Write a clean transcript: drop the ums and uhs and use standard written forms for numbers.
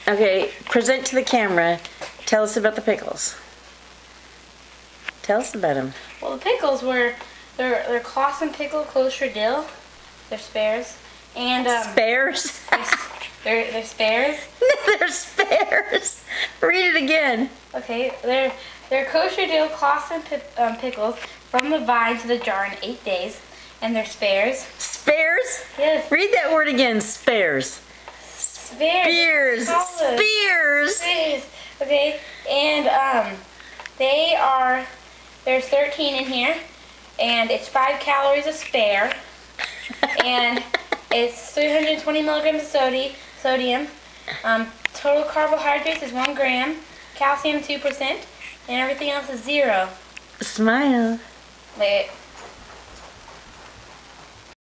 Okay, present to the camera. Tell us about the pickles. Tell us about them. Well, the pickles were, they're Claussen pickle kosher dill. They're spares. And spares? They're spares. They're spares. Read it again. Okay, they're kosher dill Claussen pickles from the vine to the jar in 8 days, and they're spares. Spares? Yes. Read that word again. Spares. Spears. Spears. Spears. Okay, and there's 13 in here, and it's 5 calories a spare, and it's 320 milligrams of sodium. Total carbohydrates is 1 gram, calcium 2%, and everything else is 0. Smile. Wait.